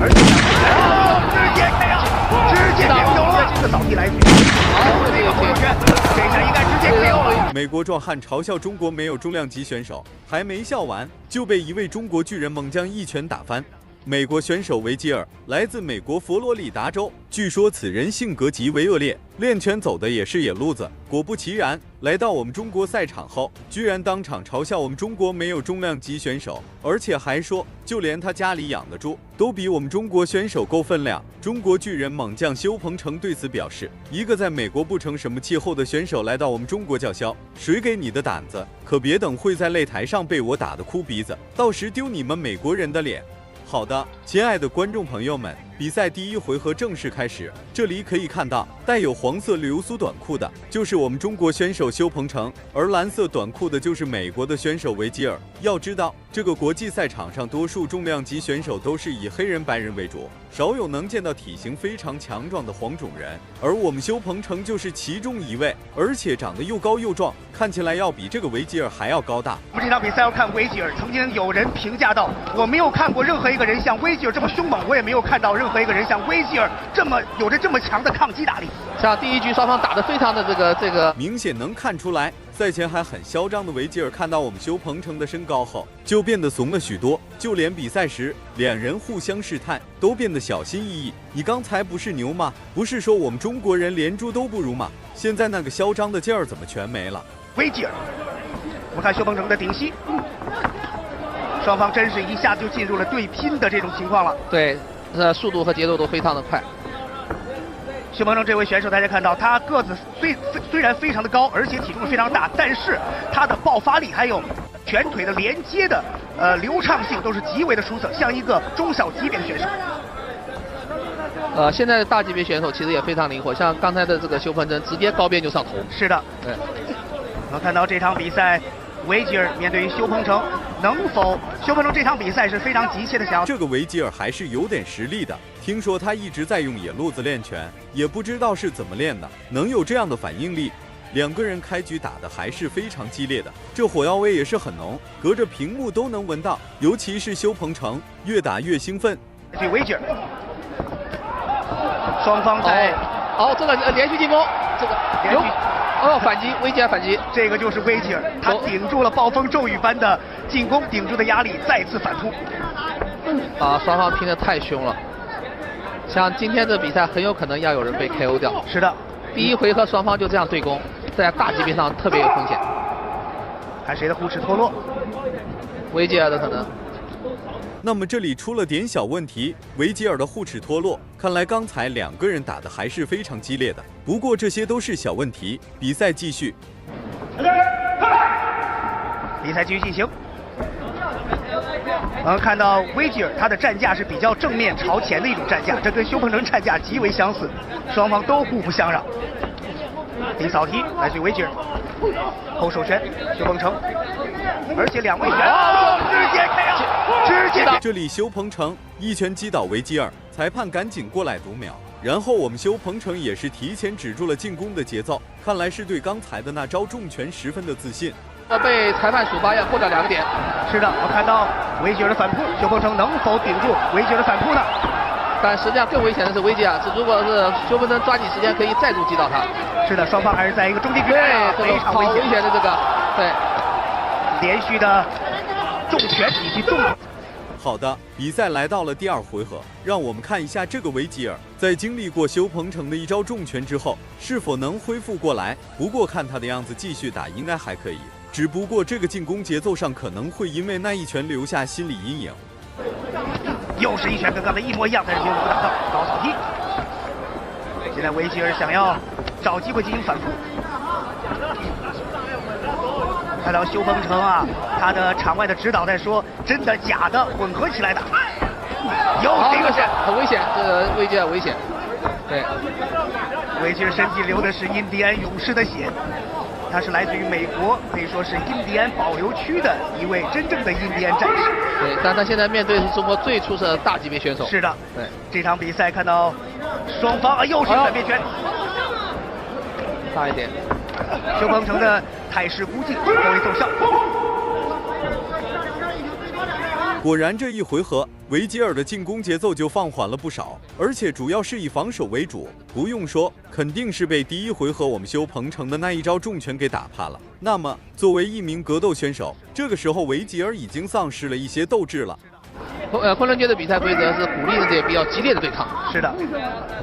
而且直接 KO， 直接 KO 了，这个扫地来局，好，这个回旋，这下应该直接 KO 了。美国壮汉嘲笑中国没有重量级选手，还没笑完就被一位中国巨人猛将一拳打翻。美国选手维吉尔来自美国佛罗里达州，据说此人性格极为恶劣，练拳走的也是野路子。果不其然，来到我们中国赛场后，居然当场嘲笑我们中国没有重量级选手，而且还说就连他家里养的猪都比我们中国选手够分量。中国巨人猛将修鹏程对此表示，一个在美国不成什么气候的选手来到我们中国叫嚣，谁给你的胆子？可别等会在擂台上被我打得哭鼻子，到时丢你们美国人的脸。好的，亲爱的观众朋友们，比赛第一回合正式开始。这里可以看到，带有黄色流苏短裤的就是我们中国选手修鹏程，而蓝色短裤的就是美国的选手维吉尔。要知道，这个国际赛场上多数重量级选手都是以黑人、白人为主，少有能见到体型非常强壮的黄种人，而我们修鹏程就是其中一位，而且长得又高又壮，看起来要比这个维吉尔还要高大。我们这场比赛要看维吉尔，曾经有人评价到，我没有看过任何一个人像维吉尔这么凶猛，我也没有看到任何一个人像维吉尔有着这么强的抗击打力。像第一局双方打得非常的这个，明显能看出来，赛前还很嚣张的维吉尔看到我们修鹏程的身高后，就变得怂了许多，就连比赛时两人互相试探都变得小心翼翼。你刚才不是牛吗？不是说我们中国人连猪都不如吗？现在那个嚣张的劲儿怎么全没了？维吉尔，我们看修鹏程的顶膝，双方真是一下就进入了对拼的这种情况了。对，速度和节奏都非常的快。修鹏程这位选手，大家看到他个子虽然非常的高，而且体重非常大，但是他的爆发力还有拳腿的连接的流畅性都是极为的出色，像一个中小级别的选手。现在的大级别选手其实也非常灵活，像刚才的这个修鹏程直接高边就上头。是的，对。我们看到这场比赛，维吉尔面对于修鹏程，能否？修鹏程这场比赛是非常急切的想要。这个维吉尔还是有点实力的，听说他一直在用野路子练拳，也不知道是怎么练的，能有这样的反应力。两个人开局打的还是非常激烈的，这火药味也是很浓，隔着屏幕都能闻到。尤其是修鹏程越打越兴奋。对维吉尔，双方在这个连续进攻，这个有。反击，维吉尔反击，这个就是维吉尔，他顶住了暴风骤雨般的进攻，顶住的压力，再次反扑。双方拼得太凶了，像今天的比赛很有可能要有人被 KO 掉。是的，第一回合双方就这样对攻，在大级别上特别有风险。看谁的护齿脱落，维吉尔的可能。那么这里出了点小问题，维吉尔的护齿脱落，看来刚才两个人打的还是非常激烈的。不过这些都是小问题，比赛继续。比赛继续进行。我们看到维吉尔他的站架是比较正面朝前的一种站架，这跟修鹏程站架极为相似，双方都互不相让。顶扫踢来自于维吉尔，后手拳修鹏程，而且两位选手直接 KO， 直接。这里修鹏程一拳击倒维吉尔，裁判赶紧过来读秒，然后我们修鹏程也是提前止住了进攻的节奏，看来是对刚才的那招重拳十分的自信。被裁判处罚要过掉2个点。是的，我看到维吉尔的反扑，修鹏程能否顶住维吉尔的反扑呢？但实际上更危险的是维吉尔，如果是修鹏程抓紧时间可以再度击倒他。是的，双方还是在一个中间距离，非常危险的这个，对，连续的重拳以及重。好的，比赛来到了第2回合，让我们看一下这个维吉尔在经历过修鹏程的一招重拳之后，是否能恢复过来。不过看他的样子，继续打应该还可以，只不过这个进攻节奏上可能会因为那一拳留下心理阴影。又是一拳跟刚才一模一样，但是没有打到高扫踢。现在维吉尔想要找机会进行反扑。看到修鹏程啊，他的场外的指导在说真的假的混合起来的，有这个很危险，这个维吉尔危险。对，维吉尔身体流的是印第安勇士的血，他是来自于美国，可以说是印第安保留区的一位真正的印第安战士。对，但他现在面对的是中国最出色的大级别选手。是的，对，这场比赛看到双方又是反面拳，大一点。修鹏程的态势孤劲，颇为奏效。果然，这一回合维吉尔的进攻节奏就放缓了不少，而且主要是以防守为主。不用说，肯定是被第一回合我们修鹏程的那一招重拳给打怕了。那么，作为一名格斗选手，这个时候维吉尔已经丧失了一些斗志了。昆仑决的比赛规则是鼓励这些比较激烈的对抗，是的，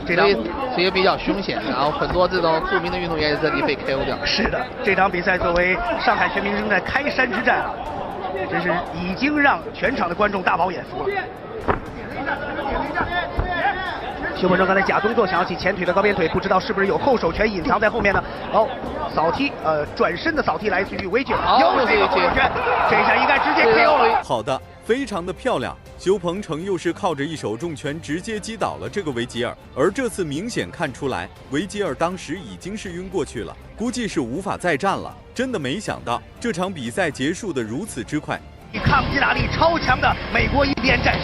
所以这也比较凶险，然后很多这种著名的运动员在这里被 KO 掉。是的，这场比赛作为上海全民扔的开山之战啊，真是已经让全场的观众大饱眼福了。修鹏程刚才假动作想要起前腿的高边腿，不知道是不是有后手拳隐藏在后面呢？哦，扫踢，转身的扫踢来自于维吉尔，又是一个后手拳，这一下应该直接 KO 了。好的，非常的漂亮。修鹏程又是靠着一手重拳直接击倒了这个维吉尔，而这次明显看出来，维吉尔当时已经是晕过去了，估计是无法再战了。真的没想到这场比赛结束的如此之快。抗击打力超强的美国印第安战士。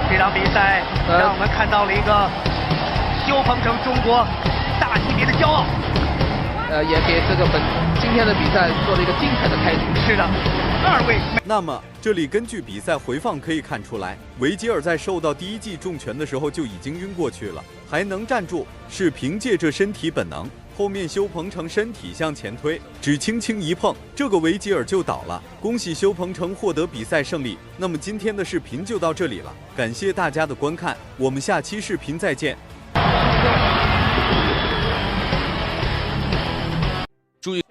这场比赛让我们看到了一个修鹏程中国大级别的骄傲，也给这个今天的比赛做了一个精彩的开局。是的，2位。那么这里根据比赛回放可以看出来，维吉尔在受到第一记重拳的时候就已经晕过去了，还能站住，是凭借着身体本能。后面修鹏程身体向前推，只轻轻一碰，这个维吉尔就倒了。恭喜修鹏程获得比赛胜利。那么今天的视频就到这里了，感谢大家的观看，我们下期视频再见。注意。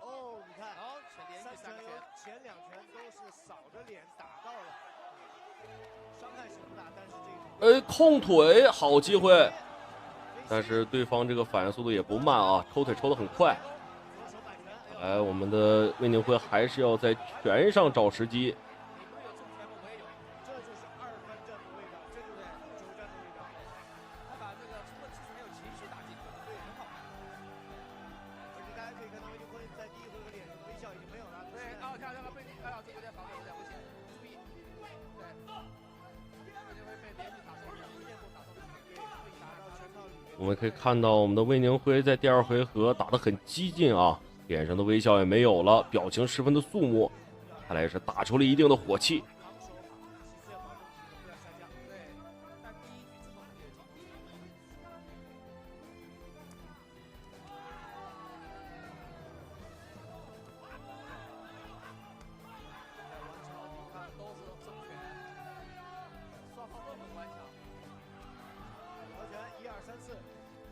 哦，你看，前2拳都是扫着脸打到了，伤害是不大，但是这个控腿好机会，但是对方这个反应速度也不慢啊，抽腿抽得很快。我们的魏宁辉还是要在拳上找时机。我们可以看到我们的魏宁辉在第2回合打得很激进啊，脸上的微笑也没有了，表情十分的肃穆，看来是打出了一定的火气。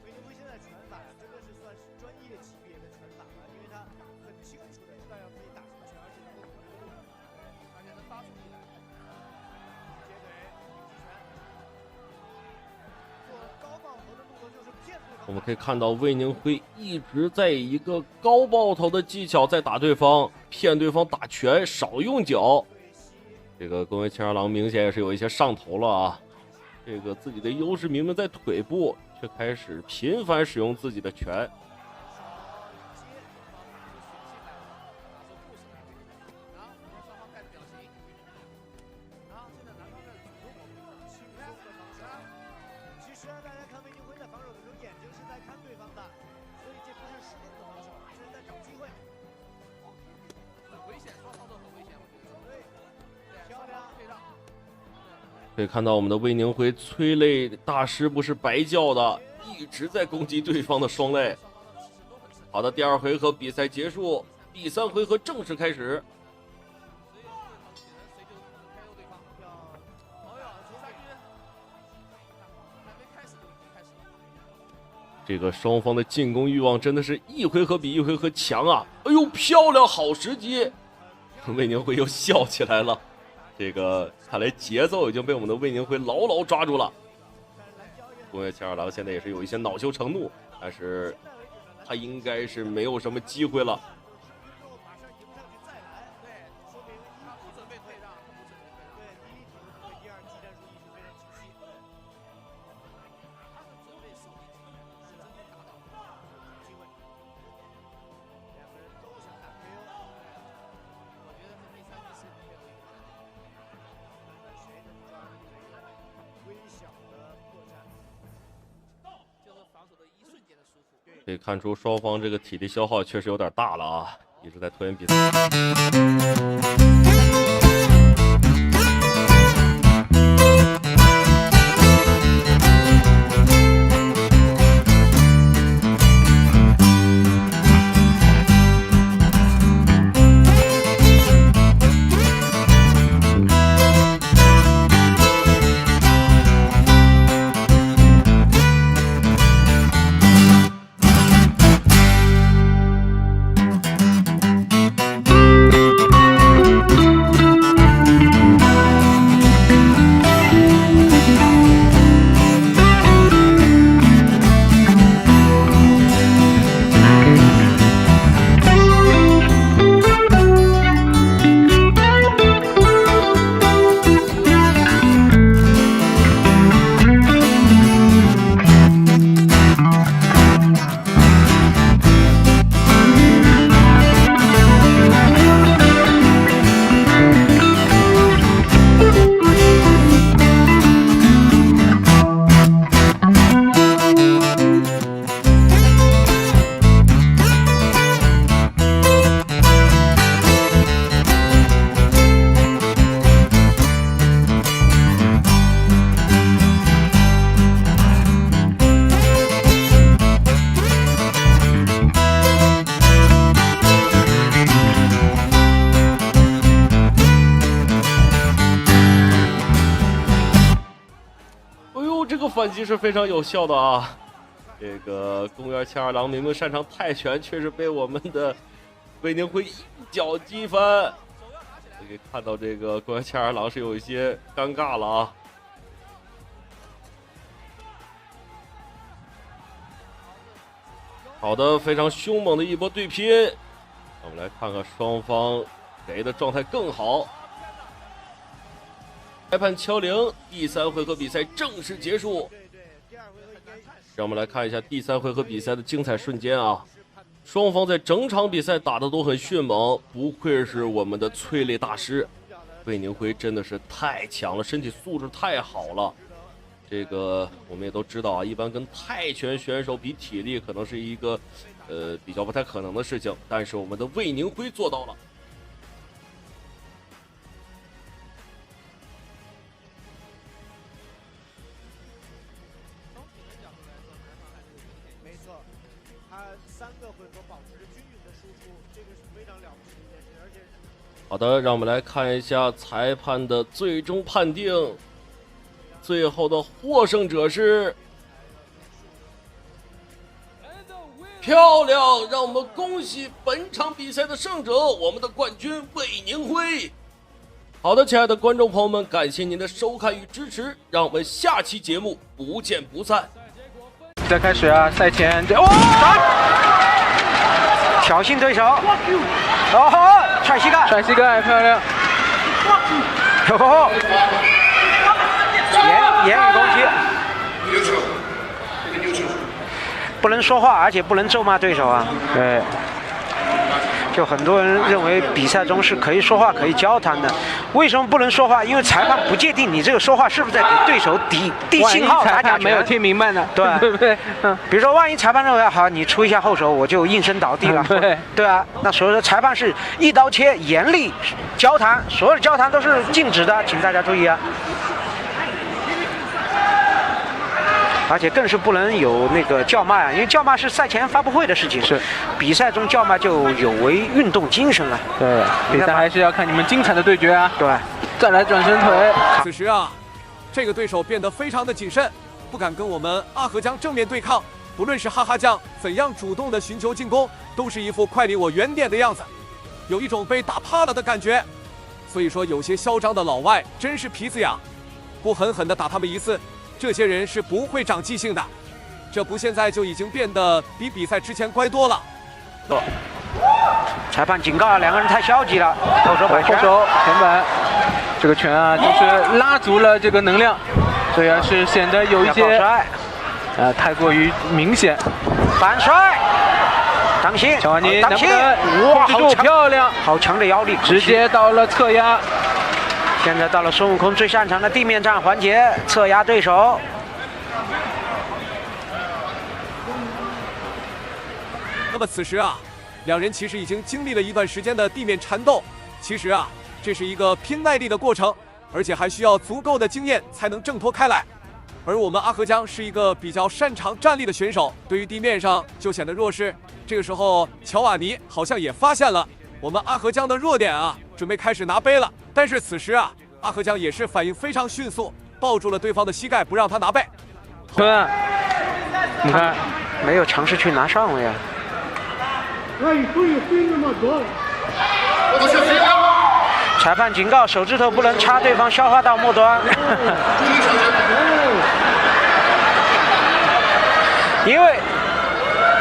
魏宁辉现在拳法真的是算是专业级别的拳法了，因为他很清楚的知道要自己打什么拳，而且能够回路，而且能发出力来。接腿击拳，做高爆头的动作就是骗对方。我们可以看到魏宁辉一直在以一个高爆头的技巧在打对方，骗对方打拳，少用脚。这个宫卫千二郎明显也是有一些上头了啊。这个自己的优势明明在腿部，却开始频繁使用自己的拳。其实大家看魏宁辉在防守的时候，眼睛是在看对方的，所以这不是失控的防守，这是在找机会。很危险，双方都很危险，我觉得。对，漂亮，退让。可以看到我们的魏宁辉催泪大师不是白叫的，一直在攻击对方的双肋。好的，第2回合比赛结束，第3回合正式开始。这个双方的进攻欲望真的是一回合比一回合强啊！哎呦，漂亮，好时机！魏宁辉又笑起来了。这个看来节奏已经被我们的魏宁辉牢牢抓住了。宫卫千二郎现在也是有一些恼羞成怒，但是他应该是没有什么机会了。就是防守的一瞬间的疏忽。对。可以看出双方这个体力消耗确实有点大了啊，一直在拖延比赛。反击是非常有效的啊！这个公园千二郎明明擅长泰拳，却是被我们的魏宁辉一脚击翻。可以看到这个公园千二郎是有一些尴尬了啊！好的，非常凶猛的一波对拼。我们来看看双方谁的状态更好。裁判敲铃，第3回合比赛正式结束。让我们来看一下第3回合比赛的精彩瞬间啊！双方在整场比赛打得都很迅猛，不愧是我们的催泪大师。魏宁辉真的是太强了，身体素质太好了。这个我们也都知道啊，一般跟泰拳选手比体力可能是一个比较不太可能的事情，但是我们的魏宁辉做到了。好的，让我们来看一下裁判的最终判定。最后的获胜者是漂亮，让我们恭喜本场比赛的胜者，我们的冠军魏宁辉。好的，亲爱的观众朋友们，感谢您的收看与支持，让我们下期节目不见不散。再开始啊，赛前挑衅对手，哦，踹膝盖，甩膝盖，漂亮！哦，言语攻击，不能说话，而且不能咒骂对手啊。对，就很多人认为比赛中是可以说话、可以交谈的，为什么不能说话？因为裁判不界定你这个说话是不是在给对手递信号、打假拳。没有听明白呢，对对不对？比如说，万一裁判认为好，你出一下后手，我就应声倒地了。对啊，那所以说裁判是一刀切，严厉交谈，所有的交谈都是禁止的，请大家注意啊。而且更是不能有那个叫骂啊，因为叫骂是赛前发布会的事情，是比赛中叫骂就有违运动精神了。对，比赛还是要看你们精彩的对决啊。对，再来转身腿。此时啊，这个对手变得非常的谨慎，不敢跟我们阿和江正面对抗。不论是哈哈酱怎样主动的寻求进攻，都是一副快离我远点的样子，有一种被打怕了的感觉。所以说，有些嚣张的老外真是皮子痒，不狠狠的打他们一次，这些人是不会长记性的。这不现在就已经变得比比赛之前乖多了。裁判警告，两个人太消极了，后手摆拳，后手前板，这个拳啊，就是拉足了这个能量，所以是显得有一些太过于明显。反摔，当心，乔瓦尼当心，哇，好漂亮，好强的腰力，直接到了侧压。现在到了孙悟空最擅长的地面战环节，侧压对手。那么此时啊，两人其实已经经历了一段时间的地面缠斗。其实啊，这是一个拼耐力的过程，而且还需要足够的经验才能挣脱开来。而我们阿河江是一个比较擅长站立的选手，对于地面上就显得弱势。这个时候，乔瓦尼好像也发现了我们阿河江的弱点啊，准备开始拿杯了。但是此时啊，阿河江也是反应非常迅速，抱住了对方的膝盖，不让他拿杯。对，你看，没有尝试去拿上了呀。裁判警告，手指头不能插对方消化道末端。因为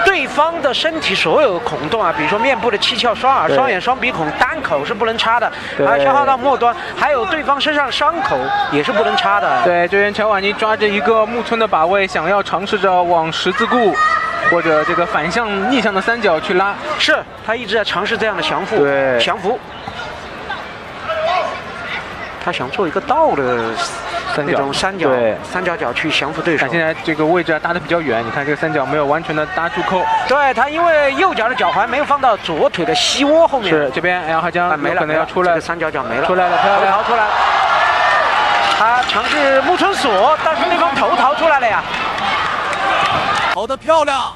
对方的身体所有孔洞啊，比如说面部的七窍、双耳、双眼、双鼻孔，单口是不能插的，还有消化道末端，还有对方身上的伤口也是不能插的。对，这边乔瓦尼抓着一个木村的把位，想要尝试着往十字固或者这个反向逆向的三角去拉，是他一直在尝试这样的降服，降服。他想做一个倒的那种三角，三角角去降服对手。现在这个位置搭得比较远，你看这个三角没有完全的搭住扣。对他，因为右脚的脚踝没有放到左腿的膝窝后面。是这边，阿河江没了，可能要出来，这个三角角没了，出来了，漂亮，逃出来了。他尝试木村锁，但是对方头逃出来了呀。好的，漂亮，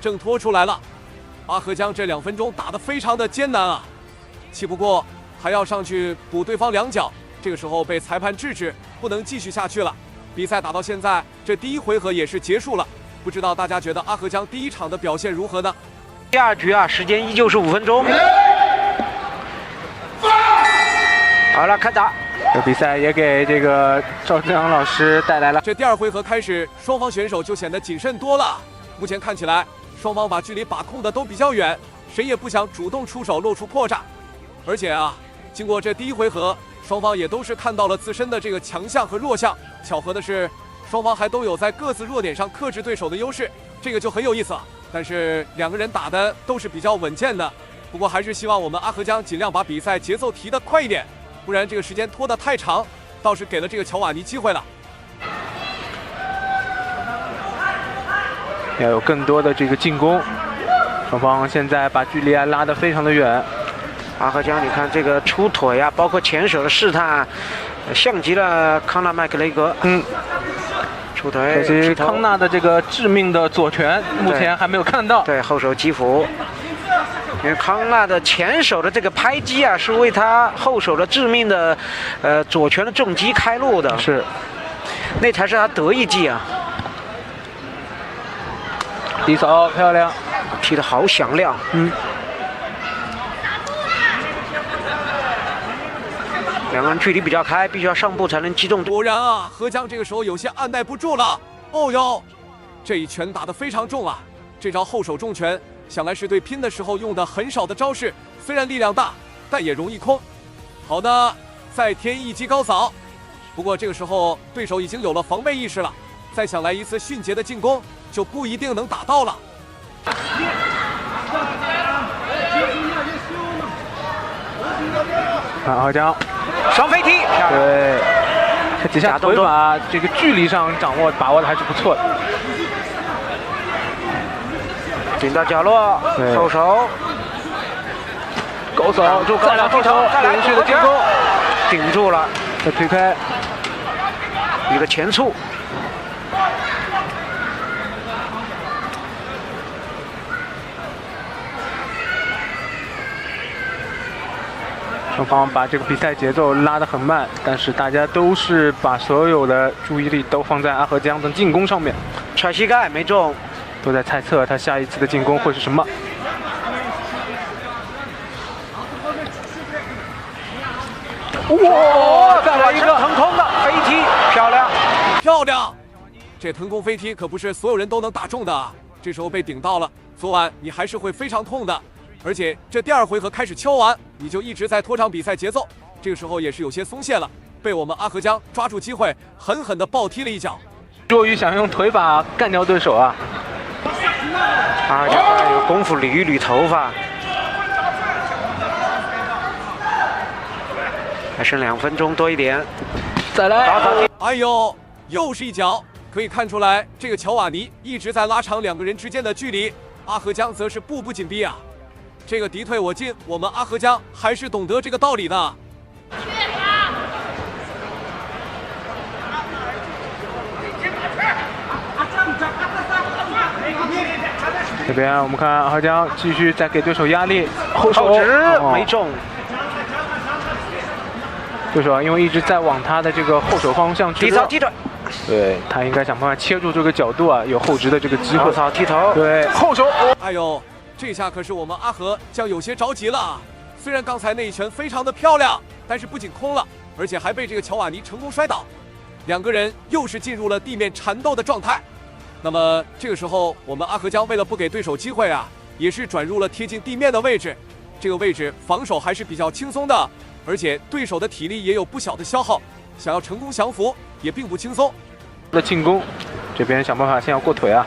挣脱出来了。阿河江这2分钟打得非常的艰难啊，气不过还要上去补对方2脚。这个时候被裁判制止，不能继续下去了。比赛打到现在，这第1回合也是结束了。不知道大家觉得阿河江第1场的表现如何呢？第2局啊，时间依旧是5分钟。好了，开打。这比赛也给这个赵志阳老师带来了。这第2回合开始，双方选手就显得谨慎多了。目前看起来，双方把距离把控的都比较远，谁也不想主动出手露出破绽。而且啊，经过这第1回合。双方也都是看到了自身的这个强项和弱项。巧合的是，双方还都有在各自弱点上克制对手的优势，这个就很有意思了。但是2个人打的都是比较稳健的，不过还是希望我们阿河江尽量把比赛节奏提得快一点，不然这个时间拖得太长，倒是给了这个乔瓦尼机会了。要有更多的这个进攻，双方现在把距离啊拉得非常的远。阿河江，你看这个出腿啊，包括前手的试探，像极了康纳麦克雷格。出腿。可惜康纳的这个致命的左拳，目前还没有看到。对，后手击服。因为康纳的前手的这个拍击啊，是为他后手的致命的左拳的重击开路的。是，那才是他得意技啊。低扫漂亮，踢得好响亮。2个人距离比较开，必须要上步才能击中。果然啊，河江这个时候有些按耐不住了。哦哟，这一拳打得非常重啊！这招后手重拳，想来是对拼的时候用的很少的招式，虽然力量大，但也容易空。好的，再添一击高扫。不过这个时候对手已经有了防备意识了，再想来一次迅捷的进攻，就不一定能打到了。阿河江。双飞踢，对，这几下腿法这个距离上把握的还是不错的。顶到角落，后手，勾手，再来后手，连续的进攻，顶住了，再推开，一个前蹴。双方把这个比赛节奏拉得很慢，但是大家都是把所有的注意力都放在阿河江的进攻上面。踹膝盖没中，都在猜测他下一次的进攻会是什么。哇！再来一个腾空的飞踢，漂亮，漂亮！这腾空飞踢可不是所有人都能打中的啊！这时候被顶到了，昨晚你还是会非常痛的。而且这第2回合开始敲完，你就一直在拖长比赛节奏，这个时候也是有些松懈了，被我们阿河江抓住机会，狠狠地暴踢了一脚。弱于想用腿法干掉对手啊！阿河江有功夫捋一捋头发。还剩2分钟多一点，再来！哎呦，又是一脚！可以看出来，这个乔瓦尼一直在拉长2个人之间的距离。阿河江则是步步紧逼啊。这个敌退我进，我们阿河江还是懂得这个道理的。这边我们看阿河江继续在给对手压力，后手没中。对手因为一直在往他的这个后手方向去提早踢腿，对他应该想办法切住这个角度啊，有后直的这个机会。早踢头，对后手，哎呦，这下可是我们阿河将有些着急了啊！虽然刚才那一拳非常的漂亮，但是不仅空了，而且还被这个乔瓦尼成功摔倒，两个人又是进入了地面缠斗的状态。那么这个时候，我们阿河江为了不给对手机会啊，也是转入了贴近地面的位置，这个位置防守还是比较轻松的。而且对手的体力也有不小的消耗，想要成功降服也并不轻松。的进攻，这边想办法先要过腿啊。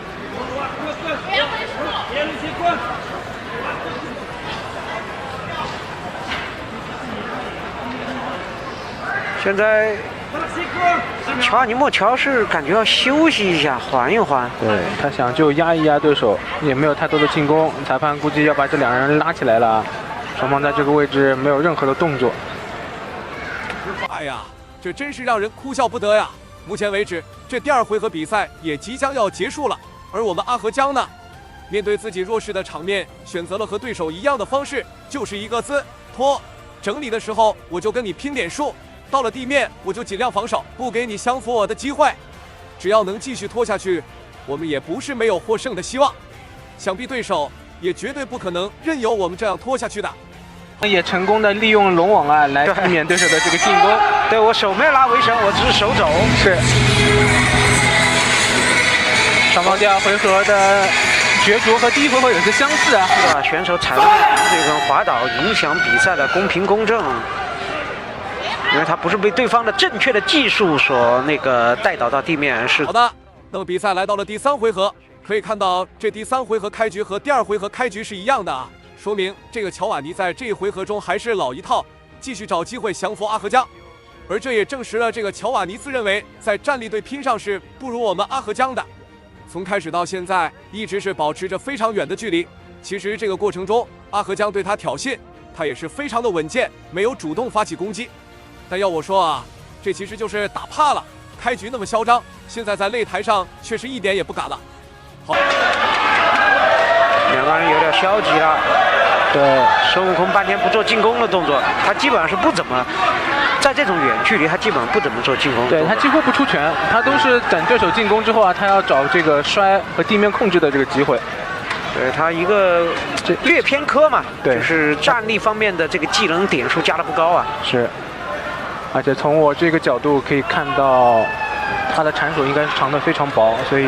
现在乔瓦尼莫乔是感觉要休息一下，缓一缓。对他想就压一压对手，也没有太多的进攻。裁判估计要把这两人拉起来了，双方在这个位置没有任何的动作。哎呀，这真是让人哭笑不得呀！目前为止，这第二回合比赛也即将要结束了，而我们阿河江呢，面对自己弱势的场面，选择了和对手一样的方式，就是一个字拖。整理的时候我就跟你拼点数，到了地面我就尽量防守，不给你降服我的机会。只要能继续拖下去，我们也不是没有获胜的希望。想必对手也绝对不可能任由我们这样拖下去的。也成功的利用龙网啊来避免对手的这个进攻。对，我手没有拉围绳，我只是手肘。是。双方第二回合的角逐和第一回合有些相似啊。是吧？选手踩到这个滑倒，影响比赛的公平公正。因为他不是被对方的正确的技术所带倒到地面，是。好的，那么比赛来到了第三回合，可以看到这第三回合开局和第二回合开局是一样的啊。说明这个乔瓦尼在这一回合中还是老一套，继续找机会降服阿河江，而这也证实了这个乔瓦尼自认为在战力对拼上是不如我们阿河江的。从开始到现在一直是保持着非常远的距离，其实这个过程中阿河江对他挑衅，他也是非常的稳健，没有主动发起攻击。但要我说啊，这其实就是打怕了，开局那么嚣张，现在在擂台上却是一点也不敢了。好，两个人有点消极了。对，孙悟空半天不做进攻的动作，他基本上是不怎么在这种远距离，他基本上不怎么做进攻。对他几乎不出拳，他都是等对手进攻之后啊，他要找这个摔和地面控制的这个机会。对他一个略偏科嘛，对，就是战力方面的这个技能点数加的不高啊。是，而且从我这个角度可以看到，他的缠手应该是长得非常薄，所以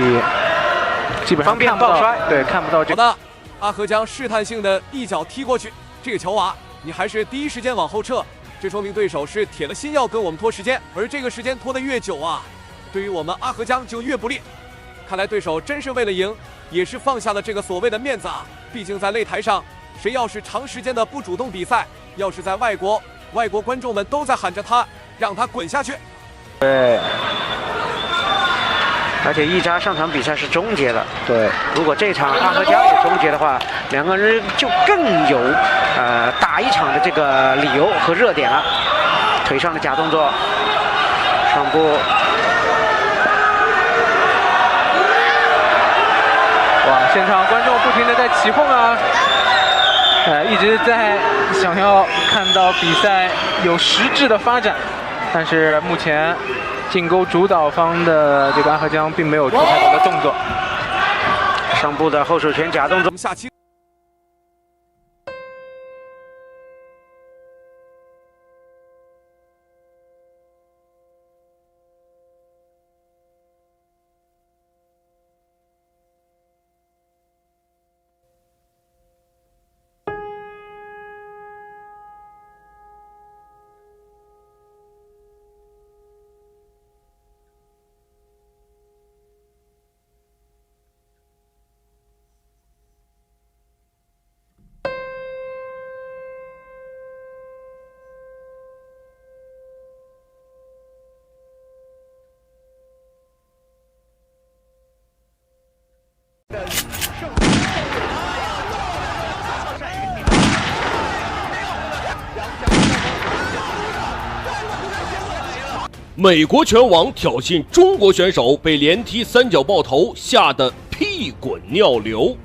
基本上方便抱摔。对，看不到这个。好的，阿河江试探性的一脚踢过去，这个乔瓦，你还是第一时间往后撤，这说明对手是铁了心要跟我们拖时间，而这个时间拖得越久啊，对于我们阿河江就越不利。看来对手真是为了赢，也是放下了这个所谓的面子啊。毕竟在擂台上，谁要是长时间的不主动比赛，要是在外国观众们都在喊着他，让他滚下去。对。而且一扎上场比赛是终结的，对。如果这场阿河江也终结的话，两个人就更有打一场的这个理由和热点了。腿上的假动作，上步。哇！现场观众不停的在起哄啊，一直在想要看到比赛有实质的发展，但是目前。进攻主导方的这个阿河江并没有做太多的动作，上步的后手拳假动作。下期。美国拳王挑衅中国选手，被连踢3脚爆头，吓得屁滚尿流。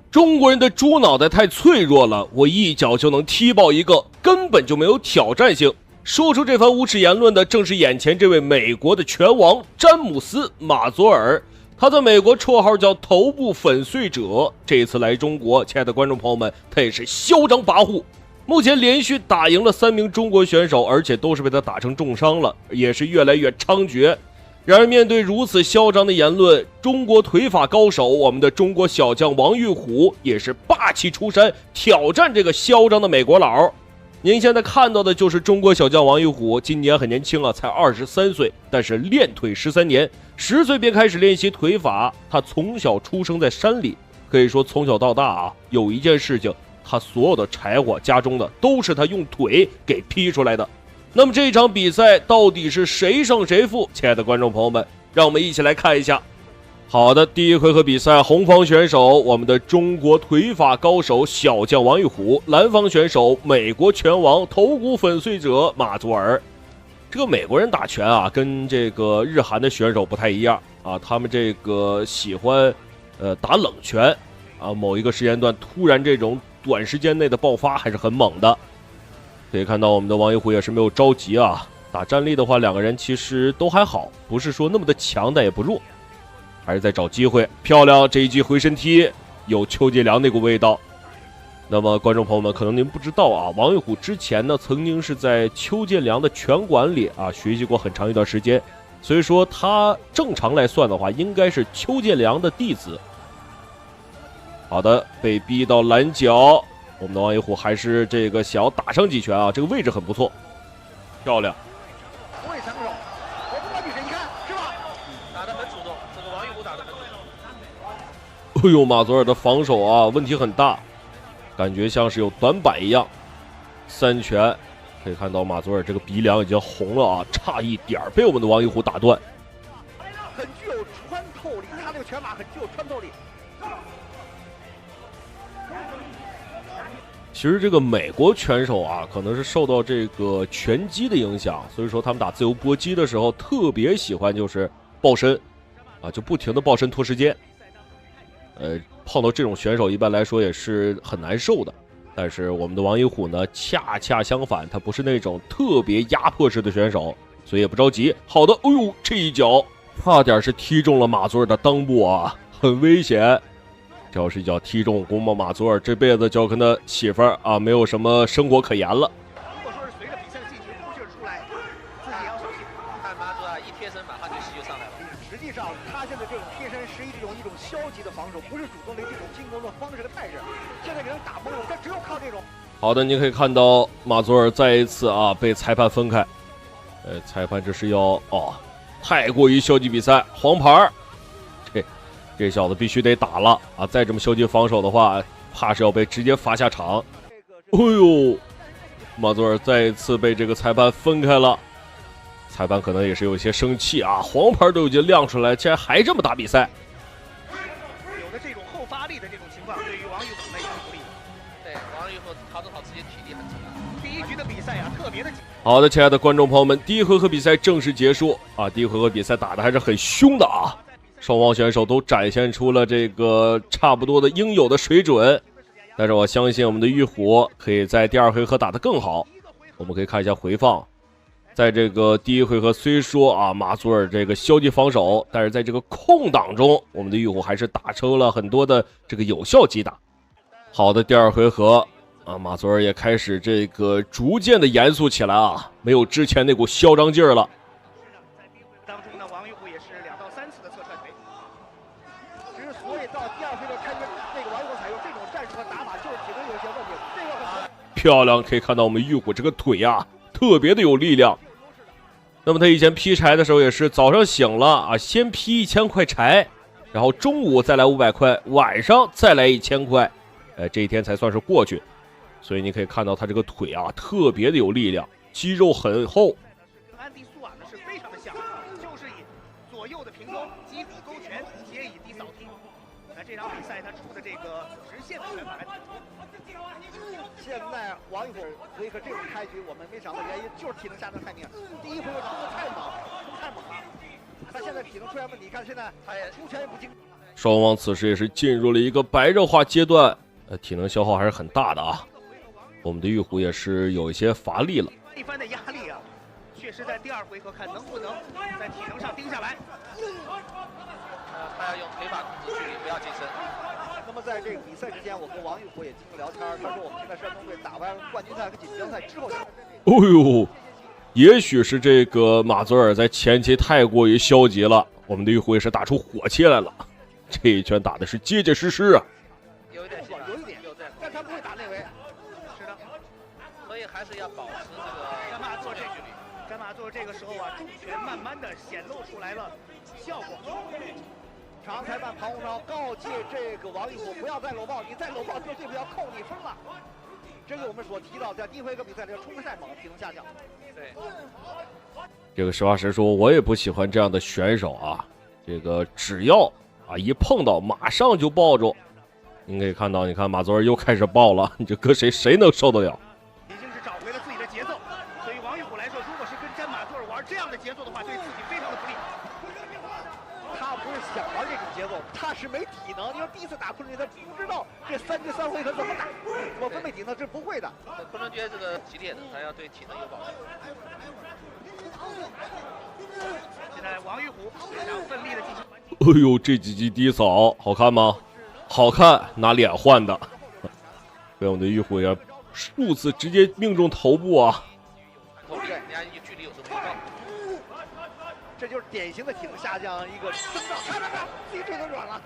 中国人的猪脑袋太脆弱了，我一脚就能踢爆一个，根本就没有挑战性。说出这番无耻言论的，正是眼前这位美国的拳王詹姆斯·马佐尔。他在美国绰号叫头部粉碎者。这次来中国，亲爱的观众朋友们，他也是嚣张跋扈。目前连续打赢了3名中国选手，而且都是被他打成重伤了，也是越来越猖獗。然而面对如此嚣张的言论，中国腿法高手我们的中国小将王玉虎也是霸气出山，挑战这个嚣张的美国佬。您现在看到的就是中国小将王玉虎，今年很年轻啊，才23岁，但是练腿13年，10岁便开始练习腿法。他从小出生在山里，可以说从小到大啊，有一件事情，他所有的柴火家中的都是他用腿给劈出来的。那么这场比赛到底是谁胜谁负？亲爱的观众朋友们，让我们一起来看一下。好的，第一回合比赛，红方选手我们的中国腿法高手小将王玉虎，蓝方选手美国拳王头骨粉碎者马佐尔。这个美国人打拳啊，跟这个日韩的选手不太一样啊，他们这个喜欢打冷拳啊，某一个时间段突然这种短时间内的爆发还是很猛的。可以看到我们的王玉虎也是没有着急啊，打站立的话，两个人其实都还好，不是说那么的强，但也不弱，还是在找机会。漂亮，这一击回身踢有邱建良那股味道。那么观众朋友们，可能您不知道啊，王玉虎之前呢曾经是在邱建良的拳馆里啊学习过很长一段时间，所以说他正常来算的话，应该是邱建良的弟子。好的，被逼到蓝角，我们的王玉虎还是这个想要打上几拳啊，这个位置很不错，漂亮。不会藏手，我不管比谁，你看是吧？打得很主动，这个王玉虎打得很主动。哎呦，马佐尔的防守啊问题很大，感觉像是有短板一样。3拳，可以看到马佐尔这个鼻梁已经红了啊，差一点被我们的王玉虎打断。很具有穿透力，他这个拳法很具有穿透力。其实这个美国拳手啊，可能是受到这个拳击的影响，所以说他们打自由搏击的时候特别喜欢就是抱身啊，就不停的抱身拖时间。碰到这种选手一般来说也是很难受的。但是我们的王玉虎呢，恰恰相反，他不是那种特别压迫式的选手，所以也不着急。好的，哎呦，这一脚差点是踢中了马佐尔的裆部啊，很危险。这要是一脚踢中，估摸马佐尔这辈子就要跟他媳妇儿啊没有什么生活可言了。如果说是随着比赛的进行出劲儿出来，自己也要小心。看马佐尔一贴身，马上就气就上来了。实际上，他现在这种贴身是一种消极的防守，不是主动的这种进攻的方式和态势。现在给人打懵了，他只有靠这种。好的，你可以看到马佐尔再一次啊被裁判分开。裁判这是要太过于消极比赛，黄牌。这小子必须得打了啊！再这么消极防守的话，怕是要被直接罚下场。哎呦，马佐尔再一次被这个裁判分开了，裁判可能也是有些生气啊，黄牌都已经亮出来，竟然还这么打比赛。有的这种后发力的这种情况，对于王玉虎来讲不利。对，王玉虎他正好自己体力很强。第一局的比赛啊，特别的紧。好的，亲爱的观众朋友们，第一回合比赛正式结束啊！第一回合比赛打的还是很凶的啊。双方选手都展现出了这个差不多的应有的水准，但是我相信我们的玉虎可以在第2回合打得更好。我们可以看一下回放，在这个第一回合虽说啊马佐尔这个消极防守，但是在这个空档中，我们的玉虎还是打出了很多的这个有效击打。好的，第2回合啊，马佐尔也开始这个逐渐的严肃起来啊，没有之前那股嚣张劲儿了。当中呢，王玉虎也是2到3次的侧踹腿。之所以到第2回合开始，那个王玉虎采用这种战术和打法，就是体能有些问题。这个很漂亮，可以看到我们玉虎这个腿啊，特别的有力量。那么他以前劈柴的时候也是早上醒了啊，先劈1000块柴，然后中午再来500块，晚上再来1000块，这一天才算是过去。所以你可以看到他这个腿啊，特别的有力量，肌肉很厚。安迪苏瓦呢是非常的像，就是以左右的平勾、击鼓勾拳，皆以低扫踢。这场比赛他出的这个直线的拳法来。现在王玉虎回合这种开局，我们没想到原因就是体能下降太明显。第一回合冲的太猛了，他现在体能出现问题，看现在他也出拳也不精。双方此时也是进入了一个白热化阶段，体能消耗还是很大的啊。我们的玉虎也是有一些乏力了。一番的压力啊，确实在第2回合看能不能在体能上盯下来。他要用腿法控制距离，不要近身。那么在这个比赛之前，我跟王玉虎也进行聊天，他说我们现在山东队打完冠军赛和锦标赛之后，呦，也许是这个马泽尔在前期太过于消极了，我们的玉虎也是打出火气来了。这一拳打的是结结实实啊，有一点，但他不会打内围。是的，所以还是要保持这个詹马做这个时候啊，重拳慢慢的显露出来了效果。场上裁判庞洪超告诫这个王玉虎不要再搂抱，你再搂抱对对手要扣你分了。这个我们所提到，在第1回合比赛里冲得太猛，体能下降。对。这个实话实说，我也不喜欢这样的选手啊。这个只要一碰到马上就抱住，您可以看到，你看马泽尔又开始抱了，你这搁谁能受得了？已经是找回了自己的节奏。对于王玉虎来说，如果是跟詹马佐尔玩这样的节奏的话，对自己非常的不利。他不是想玩这种节奏，他是没体能。因为第一次打昆仑决，他不知道这3局3回合怎么打，怎么分配体能，这是不会的。昆仑决这个激烈的，还要对体能有保证。现在王玉虎非常奋力的进行。哎呦，这几击低扫好看吗？好看，拿脸换的。被我们的玉虎也数次直接命中头部啊！头力，人家距离有这么高。这就是典型的体能下降一个征兆。看，自己腿都软了。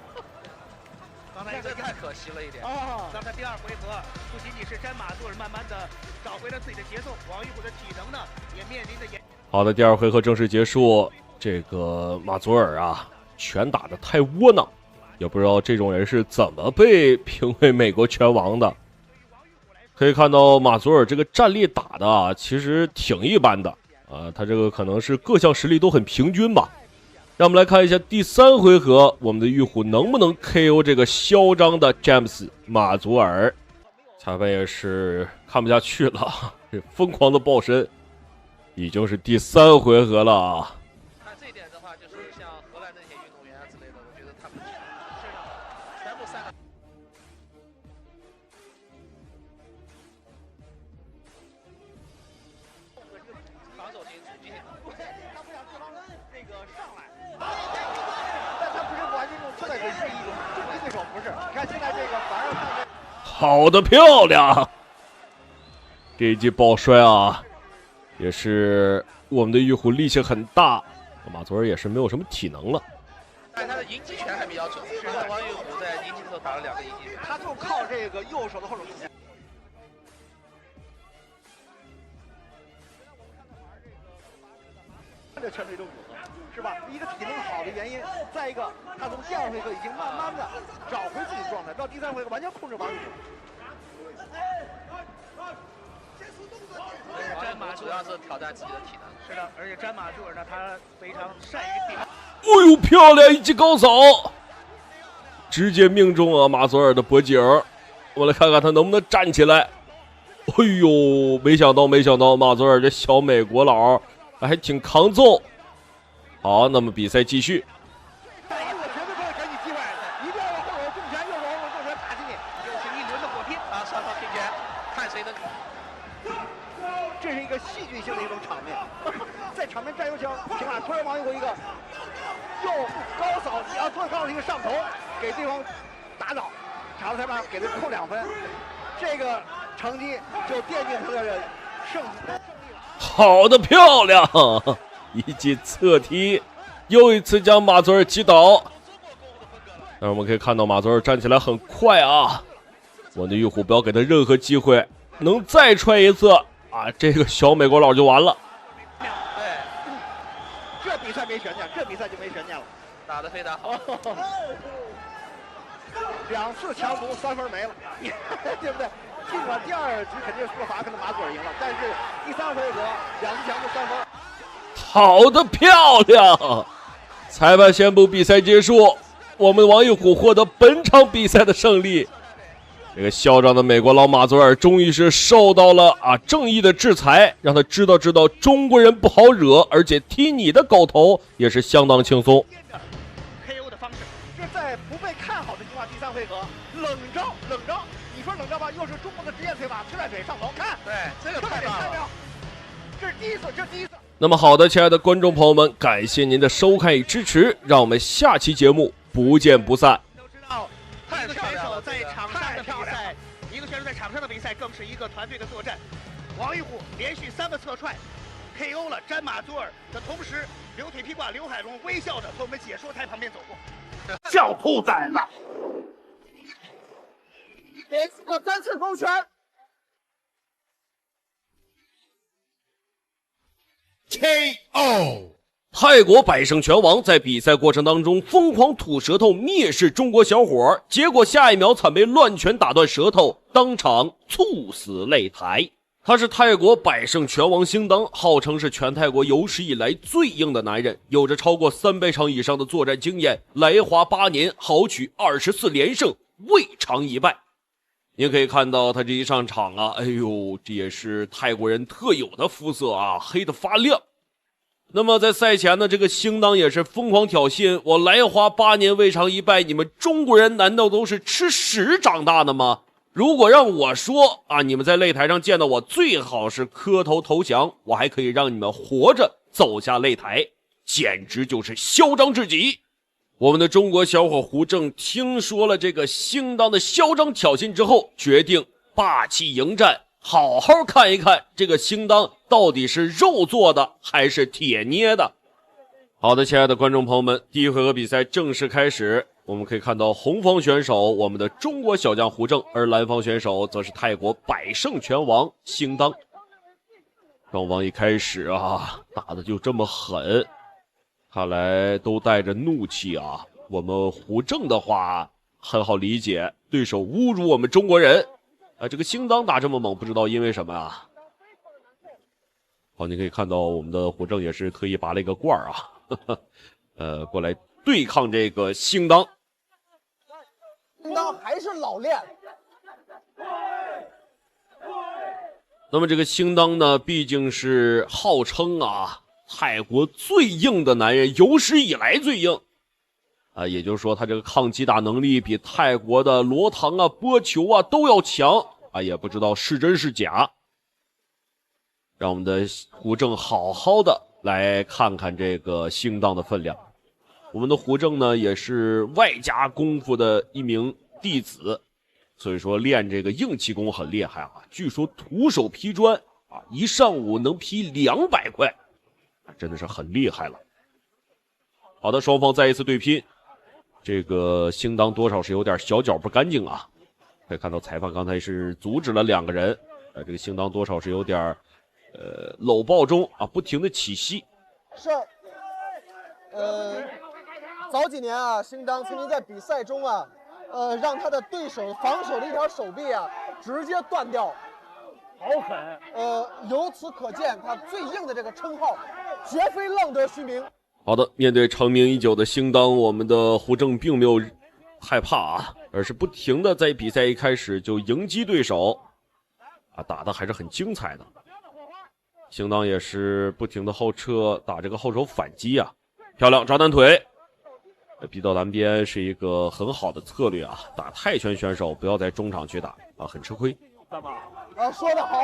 刚才这太可惜了一点。刚才第2回合不仅仅是詹马佐尔慢慢的找回了自己的节奏，王玉虎的体能呢也面临着好的，第2回合正式结束。这个马佐尔啊，拳打得太窝囊，也不知道这种人是怎么被评为美国拳王的。可以看到马佐尔这个战力打的啊，其实挺一般的啊，他这个可能是各项实力都很平均吧。让我们来看一下第3回合，我们的玉虎能不能 KO 这个嚣张的詹姆斯马佐尔？裁判也是看不下去了，这疯狂的抱身，已经是第3回合了啊。看这一点的话，就是像荷兰那些运动员啊之类的，我觉得他们是全部3个。防守型出击，他不想对方那个上来，但他不是完全用策略是一种重击对手，不是。你看现在这个反而看好的漂亮，这一记抱摔啊，也是我们的玉虎力气很大，马佐尔也是没有什么体能了。但他的迎击拳还比较准，是王玉虎在迎击的时候打了2个迎击拳，他就靠这个右手的后手出拳。这拳腿的组合是吧？一个体能好的原因，再一个他从第2回合已经慢慢的找回自己的状态，到第3回合完全控制王玉虎。詹马主要是挑战自己的体能。是的，而且詹马佐尔呢，他非常善于顶。哎呦，漂亮一记高扫，直接命中啊马佐尔的脖颈。我们来看看他能不能站起来。哎呦，没想到马佐尔这小美国佬还挺抗揍。好，那么比赛继续。绝对不会给你机会，一定要用后手重拳，右手后手重拳打击你，又是一轮的火拼啊！双方拼拳，看谁能。这是一个戏剧性的一种场面，在场面战友情况下，突然王玉虎一个又高扫，你要做高扫一个上头，给对方打倒，场上裁判给他扣2分，这个成绩就奠定他的胜利。好的漂亮，一记侧踢，又一次将马佐尔击倒。但是我们可以看到马佐尔站起来很快啊，我的玉虎不要给他任何机会，能再踹一次啊，这个小美国佬就完了。这比赛没悬念，这比赛就没悬念了，打得非常好。 2次强毒3分没了，对不对？尽管第2局肯定是过罚，可能马佐尔赢了，但是第3回合2次强毒3分。好的漂亮！裁判宣布比赛结束，我们王一虎获得本场比赛的胜利。这个嚣张的美国老马佐尔终于是受到了正义的制裁，让他知道中国人不好惹，而且踢你的狗头也是相当轻松。KO 的方式，这在不被看好的情况，第3回合冷招，你说冷招吧，又是中国的职业腿法，吃在腿上头，看，对，这个太棒了，这是第一次。那么好的，亲爱的观众朋友们，感谢您的收看与支持，让我们下期节目不见不散。都知道，一个选手在场上的比赛，更是一个团队的作战。王一虎连续3个侧踹 KO 了詹马佐尔的同时，刘腿披挂刘海龙微笑着从我们解说台旁边走过，小兔崽子，连续3次勾拳。KO！ 泰国百胜拳王在比赛过程当中疯狂吐舌头蔑视中国小伙，结果下一秒惨被乱拳打断舌头，当场猝死擂台。他是泰国百胜拳王兴当，号称是全泰国有史以来最硬的男人，有着超过300场以上的作战经验，来华8年，豪取24连胜，未尝一败。您可以看到他这一上场哎呦，这也是泰国人特有的肤色黑得发亮。那么在赛前呢，这个兴当也是疯狂挑衅，我来华8年未尝一败，你们中国人难道都是吃屎长大的吗？如果让我说你们在擂台上见到我，最好是磕头投降，我还可以让你们活着走下擂台，简直就是嚣张至极。我们的中国小伙胡正听说了这个兴当的嚣张挑衅之后，决定霸气迎战，好好看一看这个兴当到底是肉做的还是铁捏的。好的，亲爱的观众朋友们，第1回合比赛正式开始。我们可以看到红方选手我们的中国小将胡正，而蓝方选手则是泰国百胜拳王兴当。双方一开始打的就这么狠，看来都带着怒气我们胡正的话很好理解，对手侮辱我们中国人这个兴当打这么猛，不知道因为什么好，你可以看到我们的胡正也是特意拔了一个罐过来对抗这个兴当。兴当还是老练。那么这个兴当呢，毕竟是号称泰国最硬的男人，有史以来最硬也就是说他这个抗击打能力比泰国的罗唐波球都要强也不知道是真是假。让我们的胡正好好的来看看这个兴当的分量。我们的胡正呢也是外加功夫的一名弟子，所以说练这个硬气功很厉害据说徒手劈砖一上午能劈200块，真的是很厉害了。好的，双方再一次对拼，这个兴当多少是有点小脚不干净可以看到裁判刚才是阻止了2个人这个兴当多少是有点搂抱中不停的起膝。是早几年兴当曾经在比赛中让他的对手防守的一条手臂直接断掉，好狠。由此可见他最硬的这个称号绝非浪得虚名。好的，面对成名已久的兴当，我们的胡正并没有害怕而是不停的在比赛一开始就迎击对手打的还是很精彩的。兴当也是不停的后撤，打这个后手反击漂亮抓单腿，逼到篮边是一个很好的策略打泰拳选手不要在中场去打很吃亏。说得好，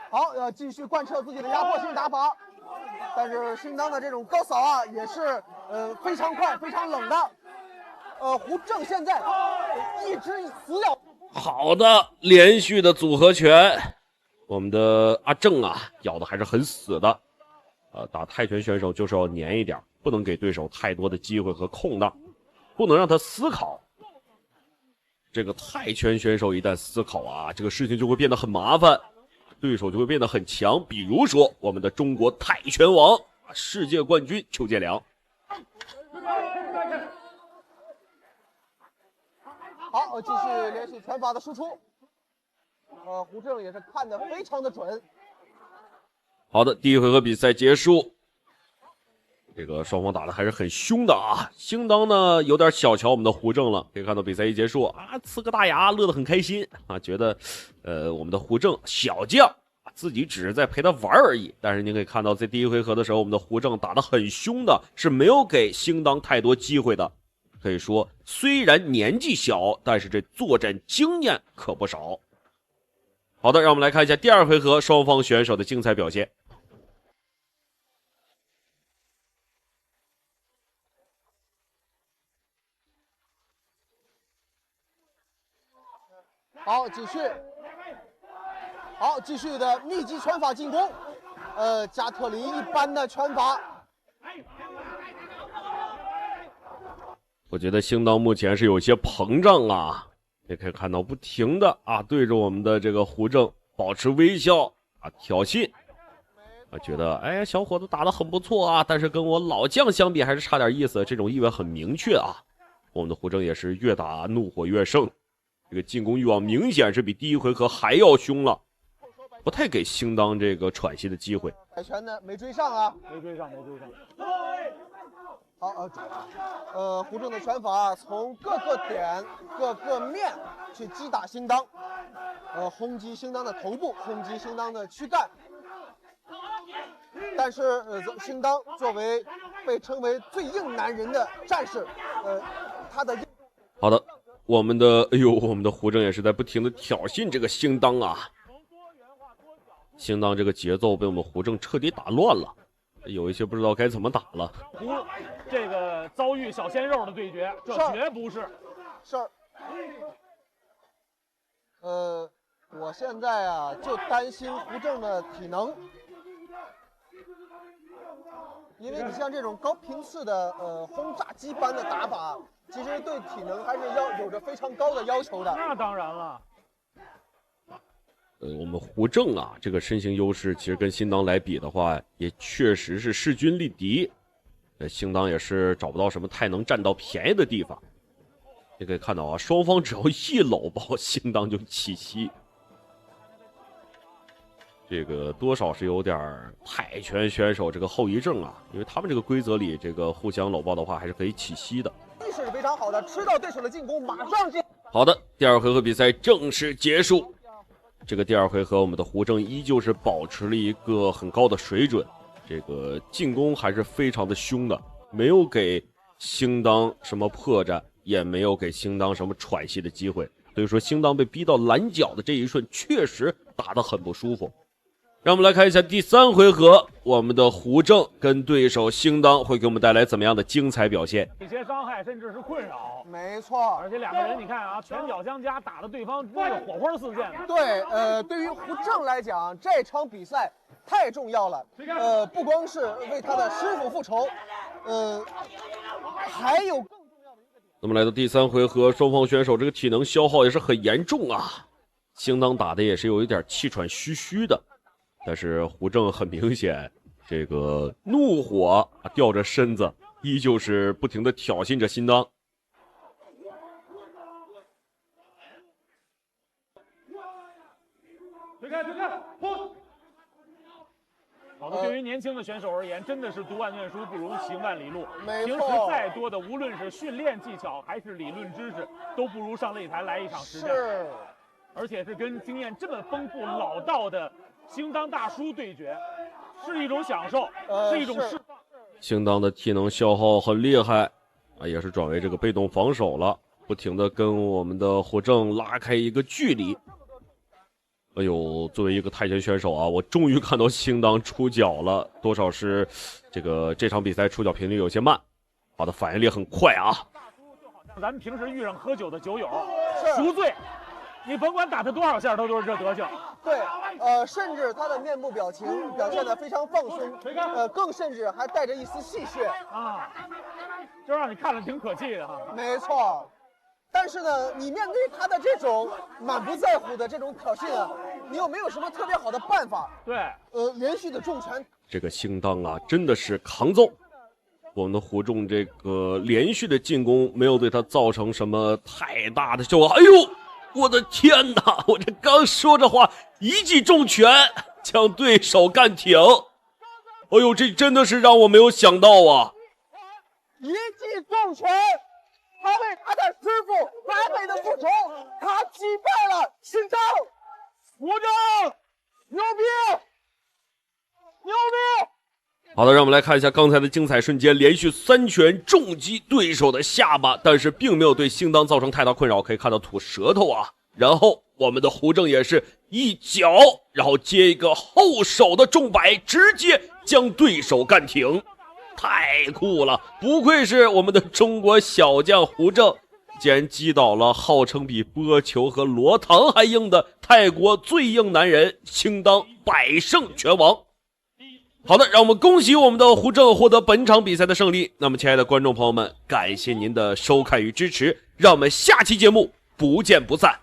好，要继续贯彻自己的压迫性打法，但是兴当的这种高扫也是非常快非常冷的。胡正现在一直死咬。好的，连续的组合拳，我们的阿正咬的还是很死的打泰拳选手就是要黏一点，不能给对手太多的机会和空档，不能让他思考。这个泰拳选手一旦思考这个事情就会变得很麻烦，对手就会变得很强。比如说我们的中国泰拳王世界冠军邱建良。好，继续连续拳法的输出。胡正也是看得非常的准。好的，第1回合比赛结束。这个双方打的还是很凶的啊。兴当呢有点小瞧我们的胡正了，可以看到比赛一结束啊，呲个大牙，乐得很开心啊，觉得我们的胡正小将自己只是在陪他玩而已。但是您可以看到，在第一回合的时候，我们的胡正打得很凶的，是没有给兴当太多机会的。可以说，虽然年纪小，但是这作战经验可不少。好的，让我们来看一下第二回合双方选手的精彩表现。好，继续。好，继续的密集拳法进攻。加特林一般的拳法。我觉得兴当目前是有些膨胀啊，也可以看到不停的对着我们的这个胡正保持微笑挑衅觉得小伙子打得很不错啊，但是跟我老将相比还是差点意思，这种意味很明确啊。我们的胡正也是越打怒火越盛，这个进攻欲望明显是比第一回合还要凶了，不太给兴当这个喘息的机会。摆拳呢没追上啊，没追上。好，胡正的拳法从各个点、各个面去击打兴当，轰击兴当的头部，轰击兴当的躯干。但是兴当作为被称为最硬男人的战士，他的好的，我们的胡正也是在不停的挑衅这个兴当啊。兴当这个节奏被我们胡正彻底打乱了，有一些不知道该怎么打了。这个遭遇小鲜肉的对决，这绝不是。我现在就担心胡正的体能，因为你像这种高频次的轰炸机般的打法，其实对体能还是有着非常高的要求的。那当然了。我们胡正这个身形优势其实跟兴当来比的话，也确实是势均力敌。兴当也是找不到什么太能占到便宜的地方。也可以看到双方只要一搂抱，兴当就起膝。这个多少是有点泰拳选手这个后遗症因为他们这个规则里，这个互相搂抱的话还是可以起膝的。意识是非常好的，吃到对手的进攻马上进。好的，第二回合比赛正式结束。这个第二回合，我们的胡正依旧是保持了一个很高的水准，这个进攻还是非常的凶的，没有给兴当什么破绽，也没有给兴当什么喘息的机会。所以说，兴当被逼到拦脚的这一瞬，确实打得很不舒服。让我们来看一下第三回合，我们的胡正跟对手兴当会给我们带来怎么样的精彩表现？一些伤害甚至是困扰，没错。而且两个人你看拳脚相加，打的对方那个火花四溅。对，对于胡正来讲，这场比赛太重要了。不光是为他的师傅复仇，还有更重要的一个点。那么来到第三回合，双方选手这个体能消耗也是很严重兴当打的也是有一点气喘吁吁的。但是胡正很明显，这个怒火吊着身子，依旧是不停的挑衅着兴当。推开，好的，对于年轻的选手而言，真的是读万卷书不如行万里路。平时再多的，无论是训练技巧还是理论知识，都不如上擂台来一场实战。而且是跟经验这么丰富老道的兴当大叔对决，是一种享受，是一种释放。兴当的体能消耗很厉害也是转为这个被动防守了，不停的跟我们的胡正拉开一个距离。作为一个泰拳选手我终于看到兴当出脚了，多少是这场比赛出脚频率有些慢，好的，反应力很快咱们平时遇上喝酒的酒友，赎罪。你甭管打他多少下，他都是这德行。对，甚至他的面部表情表现得非常放松，更甚至还带着一丝戏谑就让你看着挺可气的没错，但是呢，你面对他的这种满不在乎的这种挑衅你有没有什么特别好的办法？对，连续的重拳，这个兴当真的是扛揍。我们的胡正这个连续的进攻没有对他造成什么太大的效果。我的天哪！我这刚说着话，一记重拳将对手干挺。哎呦，这真的是让我没有想到啊！一记重拳，他为他的师傅完美的复仇，他击败了新章。胡正，牛逼，牛逼！好的，让我们来看一下刚才的精彩瞬间，连续3拳重击对手的下巴，但是并没有对兴当造成太大困扰，可以看到吐舌头啊。然后我们的胡正也是一脚，然后接一个后手的重摆，直接将对手干挺，太酷了！不愧是我们的中国小将胡正，竟然击倒了号称比波球和罗唐还硬的泰国最硬男人兴当百胜拳王。好的，让我们恭喜我们的胡正获得本场比赛的胜利。那么亲爱的观众朋友们，感谢您的收看与支持，让我们下期节目不见不散。